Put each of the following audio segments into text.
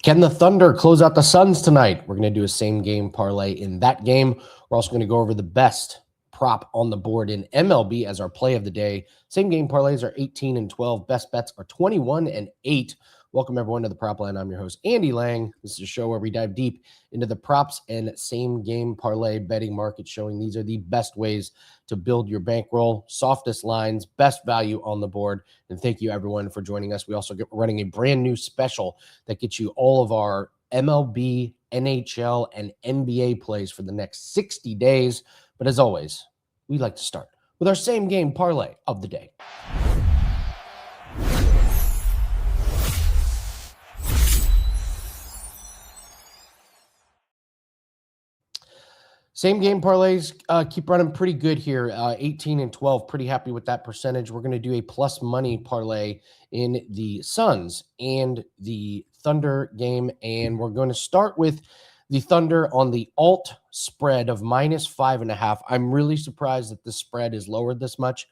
Can the Thunder close out the Suns tonight? We're going to do a same game parlay in that game. We're also going to go over the best prop on the board in MLB as our play of the day. Same game parlays are 18 and 12. Best bets are 21 and 8. Welcome everyone to the Prop Line. I'm your host, Andy Lang. This is a show where we dive deep into the props and same game parlay betting market, showing these are the best ways to build your bankroll, softest lines, best value on the board. And thank you everyone for joining us. We also get running a brand new special that gets you all of our MLB, NHL, and NBA plays for the next 60 days. But as always, we like to start with our same game parlay of the day. Same game parlays keep running pretty good here. 18 and 12, pretty happy with that percentage. We're going to do a plus money parlay in the Suns and the Thunder game. And we're going to start with the Thunder on the alt spread of -5.5. I'm really surprised that the spread is lowered this much.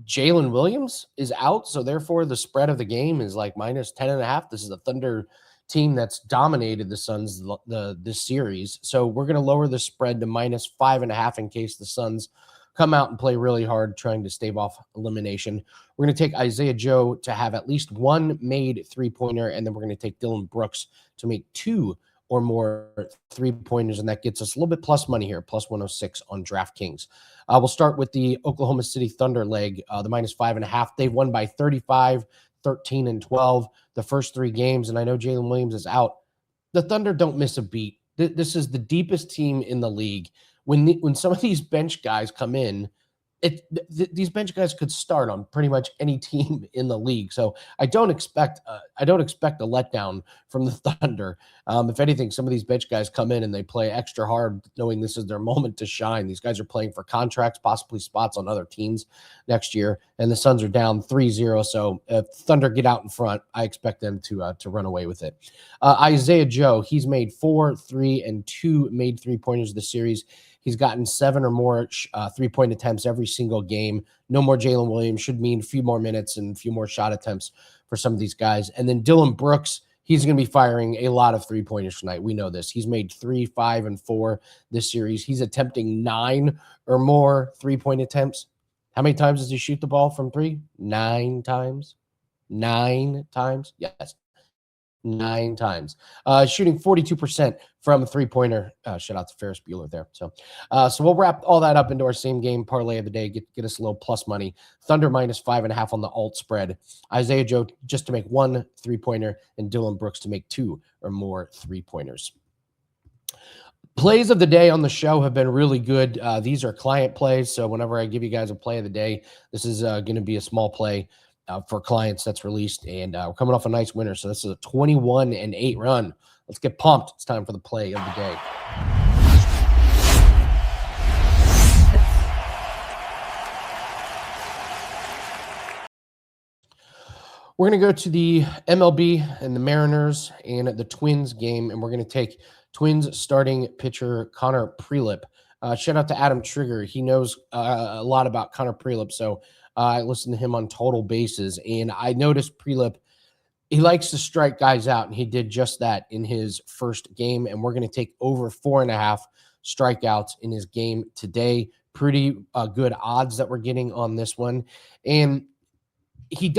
Jalen Williams is out, so therefore the spread of the game is like -10.5. This is a Thunder team that's dominated the Suns this series. So we're going to lower the spread to -5.5 in case the Suns come out and play really hard trying to stave off elimination. We're going to take Isaiah Joe to have at least one made three-pointer, and then we're going to take Dylan Brooks to make two or more three-pointers, and that gets us a little bit plus money here, plus 106 on DraftKings. We'll start with the Oklahoma City Thunder leg, the -5.5. They've won by 35, 13, and 12 the first three games, and I know Jalen Williams is out. The Thunder don't miss a beat. This is the deepest team in the league. When some of these bench guys come in, these bench guys could start on pretty much any team in the league. So I don't expect a letdown from the Thunder. If anything, some of these bench guys come in and they play extra hard, knowing this is their moment to shine. These guys are playing for contracts, possibly spots on other teams next year, and the Suns are down 3-0. So if Thunder get out in front, I expect them to run away with it. Isaiah Joe, he's made 4, 3, and 2 made three-pointers this series. He's gotten 7 or more three-point attempts every single game. No more Jalen Williams should mean a few more minutes and a few more shot attempts for some of these guys. And then Dylan Brooks, he's going to be firing a lot of three-pointers tonight. We know this. He's made 3, 5, and 4 this series. He's attempting 9 or more three-point attempts. How many times does he shoot the ball from 3? 9 times. 9 times? Yes. 9 times. Shooting 42% from a three-pointer. Shout out to Ferris Bueller there. So we'll wrap all that up into our same game parlay of the day. Get us a little plus money. Thunder -5.5 on the alt spread. Isaiah Joe just to make 1 three-pointer, and Dylan Brooks to make 2 or more three-pointers. Plays of the day on the show have been really good. These are client plays, so whenever I give you guys a play of the day, this is going to be a small play for clients that's released, and we're coming off a nice winner, so this is a 21 and 8 run. Let's get pumped. It's time for the play of the day. We're going to go to the MLB and the Mariners and the Twins game, and we're going to take Twins starting pitcher Connor Prelip. Shout out to Adam Trigger. He knows a lot about Connor Prelip, so I listened to him on Total Bases, and I noticed Prelip, he likes to strike guys out, and he did just that in his first game, and we're going to take over 4.5 strikeouts in his game today. Pretty good odds that we're getting on this one, and he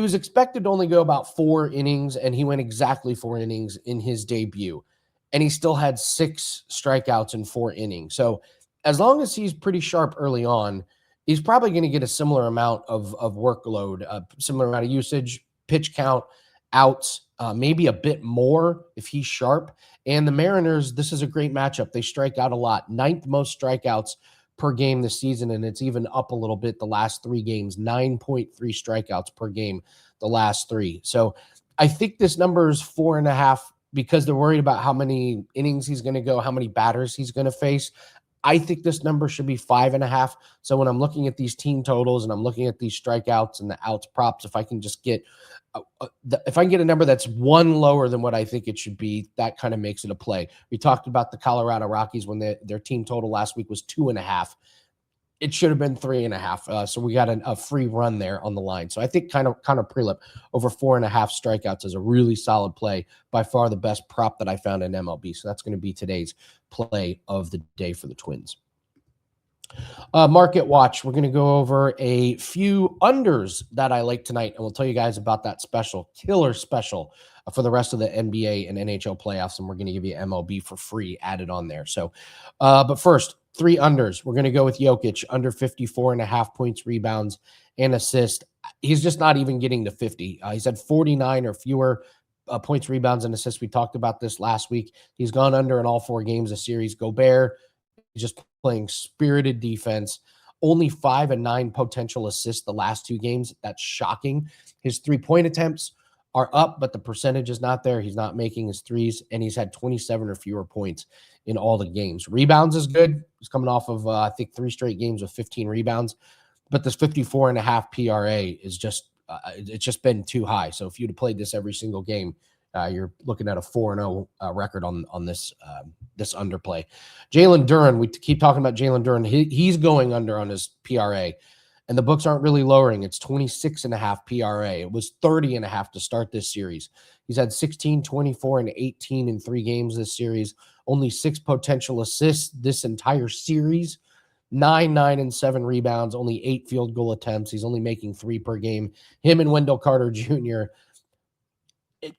was expected to only go about 4 innings, and he went exactly 4 innings in his debut, and he still had 6 strikeouts in 4 innings. So as long as he's pretty sharp early on, he's probably going to get a similar amount of workload, a similar amount of usage, pitch count, outs, maybe a bit more if he's sharp. And the Mariners, this is a great matchup. They strike out a lot. 9th most strikeouts per game this season, and it's even up a little bit the last 3 games, 9.3 strikeouts per game the last 3. So I think this number is 4.5 because they're worried about how many innings he's going to go, how many batters he's going to face. I think this number should be 5.5. So when I'm looking at these team totals and I'm looking at these strikeouts and the outs props, if I can just get a number that's 1 lower than what I think it should be, that kind of makes it a play. We talked about the Colorado Rockies when their team total last week was 2.5. it should have been 3.5. So we got a free run there on the line. So I think kind of Prelip over 4.5 strikeouts is a really solid play. By far the best prop that I found in MLB. So that's going to be today's play of the day for the Twins. Market watch. We're going to go over a few unders that I like tonight, and we'll tell you guys about that special, killer special for the rest of the NBA and NHL playoffs, and we're going to give you MLB for free added on there. So, but first, 3 unders. We're going to go with Jokic, under 54.5 points, rebounds, and assists. He's just not even getting to 50. He's had 49 or fewer points, rebounds, and assists. We talked about this last week. He's gone under in all 4 games of series. Gobert just playing spirited defense, only 5 and 9 potential assists the last 2 games. That's shocking. His 3-point attempts are up, but the percentage is not there. He's not making his threes, and he's had 27 or fewer points in all the games. Rebounds is good. He's coming off of, I think, 3 straight games with 15 rebounds, but this 54.5 PRA is just, it's just been too high. So if you'd have played this every single game, you're looking at a 4-0 record on this this underplay. Jalen Duren, we keep talking about Jalen Duren. He's going under on his PRA, and the books aren't really lowering. It's 26.5 PRA. It was 30.5 to start this series. He's had 16, 24, and 18 in 3 games this series. Only 6 potential assists this entire series. 9, 9, and 7 rebounds. Only 8 field goal attempts. He's only making 3 per game. Him and Wendell Carter Jr.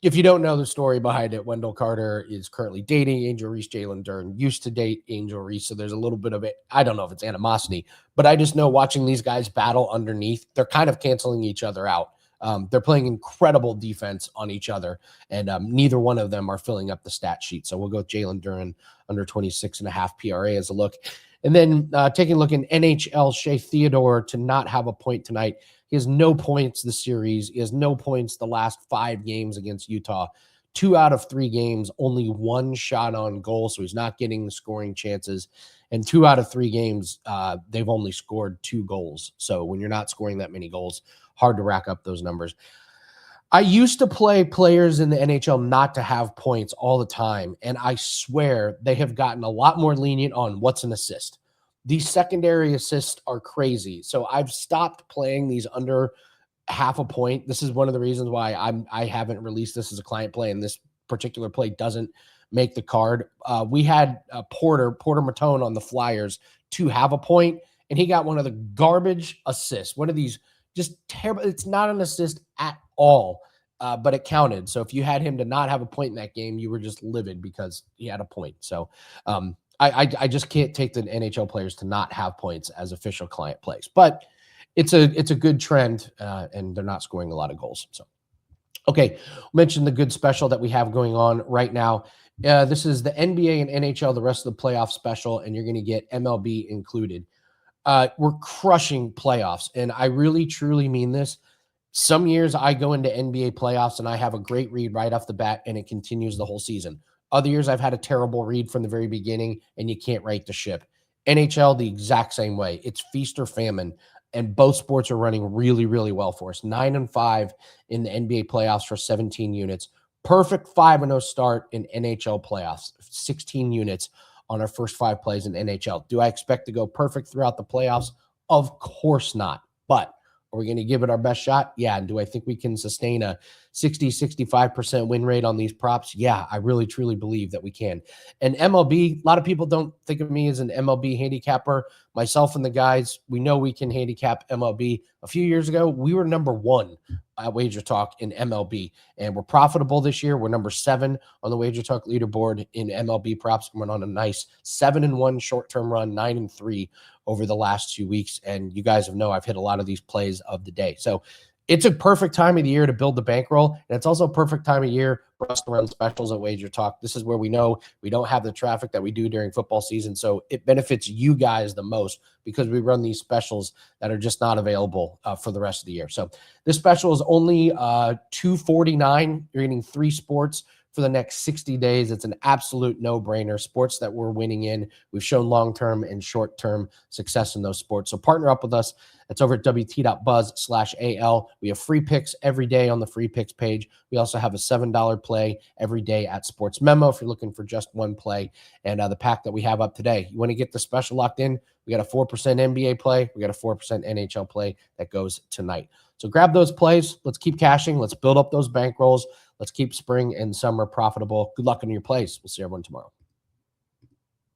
If you don't know the story behind it, Wendell Carter is currently dating Angel Reese. Jalen Duren used to date Angel Reese, so there's a little bit of it. I don't know if it's animosity, but I just know watching these guys battle underneath, they're kind of canceling each other out. They're playing incredible defense on each other, and neither one of them are filling up the stat sheet. So we'll go with Jalen Duren under 26.5 PRA as a look. And then taking a look in NHL, Shea Theodore to not have a point tonight. He has no points this series. He has no points the last 5 games against Utah. 2 out of 3 games, only 1 shot on goal, so he's not getting the scoring chances. And 2 out of 3 games, they've only scored 2 goals. So when you're not scoring that many goals, hard to rack up those numbers. I used to play players in the NHL not to have points all the time, and I swear they have gotten a lot more lenient on what's an assist. These secondary assists are crazy. So I've stopped playing these under half a point. This is one of the reasons why I haven't released this as a client play, and this particular play doesn't make the card. We had Porter Matone on the Flyers to have a point, and he got one of the garbage assists. One of these just terrible. It's not an assist at all, but it counted. So if you had him to not have a point in that game, you were just livid because he had a point. So I just can't take the NHL players to not have points as official client plays, but it's a good trend, and they're not scoring a lot of goals. So, okay, mention the good special that we have going on right now. This is the NBA and NHL, the rest of the playoff special, and you're going to get MLB included. We're crushing playoffs, and I really truly mean this. Some years I go into NBA playoffs and I have a great read right off the bat, and it continues the whole season. Other years I've had a terrible read from the very beginning, and you can't right the ship. NHL, the exact same way. It's feast or famine, and both sports are running really, really well for us. 9-5 in the NBA playoffs for 17 units. Perfect 5-0 start in NHL playoffs. 16 units on our first 5 plays in NHL. Do I expect to go perfect throughout the playoffs? Of course not. But are we going to give it our best shot? Yeah. And do I think we can sustain a 60-65% win rate on these props? Yeah, I really, truly believe that we can. And MLB, a lot of people don't think of me as an MLB handicapper. Myself and the guys, we know we can handicap MLB. A few years ago, we were number 1 at Wager Talk in MLB, and we're profitable this year. We're number 7 on the Wager Talk leaderboard in MLB props. We're on a nice 7-1 short-term run, 9-3 over the last 2 weeks. And you guys know I've hit a lot of these plays of the day. So it's a perfect time of the year to build the bankroll. And it's also a perfect time of year for us to run specials at Wager Talk. This is where we know we don't have the traffic that we do during football season. So it benefits you guys the most because we run these specials that are just not available for the rest of the year. So this special is only $249. You're getting 3 sports for the next 60 days. It's an absolute no-brainer. Sports that we're winning in. We've shown long-term and short-term success in those sports. So partner up with us. It's over at wt.buzz/AL. We have free picks every day on the free picks page. We also have a $7 play every day at Sports Memo if you're looking for just one play. And the pack that we have up today, you want to get the special locked in, we got a 4% NBA play. We got a 4% NHL play that goes tonight. So grab those plays. Let's keep cashing. Let's build up those bankrolls. Let's keep spring and summer profitable. Good luck on your plays. We'll see everyone tomorrow.